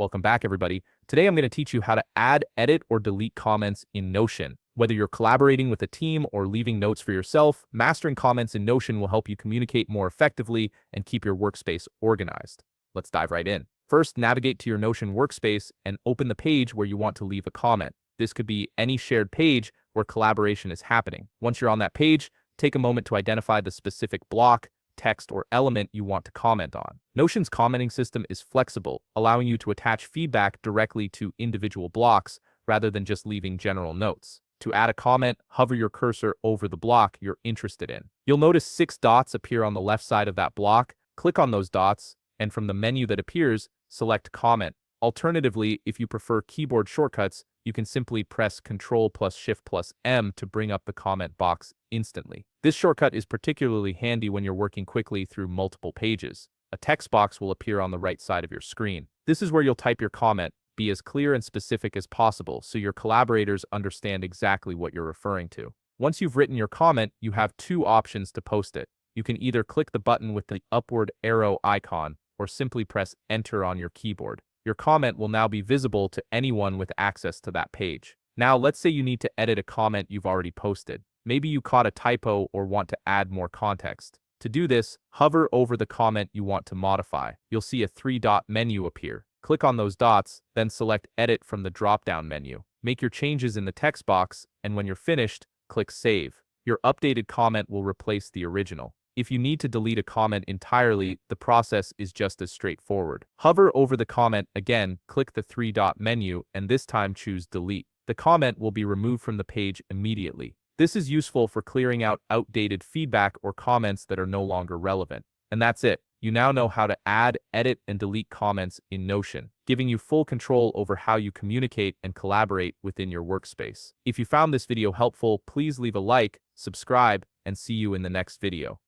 Welcome back, everybody. Today I'm going to teach you how to add, edit, or delete comments in Notion. Whether you're collaborating with a team or leaving notes for yourself, mastering comments in Notion will help you communicate more effectively and keep your workspace organized. Let's dive right in. First, navigate to your Notion workspace and open the page where you want to leave a comment. This could be any shared page where collaboration is happening. Once you're on that page, take a moment to identify the specific block, text, or element you want to comment on. Notion's commenting system is flexible, allowing you to attach feedback directly to individual blocks rather than just leaving general notes. To add a comment, hover your cursor over the block you're interested in. You'll notice 6 dots appear on the left side of that block. Click on those dots, and from the menu that appears, select Comment. Alternatively, if you prefer keyboard shortcuts, you can simply press Ctrl plus Shift plus M to bring up the comment box instantly. This shortcut is particularly handy when you're working quickly through multiple pages. A text box will appear on the right side of your screen. This is where you'll type your comment. Be as clear and specific as possible so your collaborators understand exactly what you're referring to. Once you've written your comment, you have 2 options to post it. You can either click the button with the upward arrow icon or simply press Enter on your keyboard. Your comment will now be visible to anyone with access to that page. Now, let's say you need to edit a comment you've already posted. Maybe you caught a typo or want to add more context. To do this, hover over the comment you want to modify. You'll see a 3-dot menu appear. Click on those dots, then select Edit from the drop-down menu. Make your changes in the text box, and when you're finished, click Save. Your updated comment will replace the original. If you need to delete a comment entirely, the process is just as straightforward. Hover over the comment again, click the 3-dot menu, and this time choose Delete. The comment will be removed from the page immediately. This is useful for clearing out outdated feedback or comments that are no longer relevant. And that's it. You now know how to add, edit, and delete comments in Notion, giving you full control over how you communicate and collaborate within your workspace. If you found this video helpful, please leave a like, subscribe, and see you in the next video.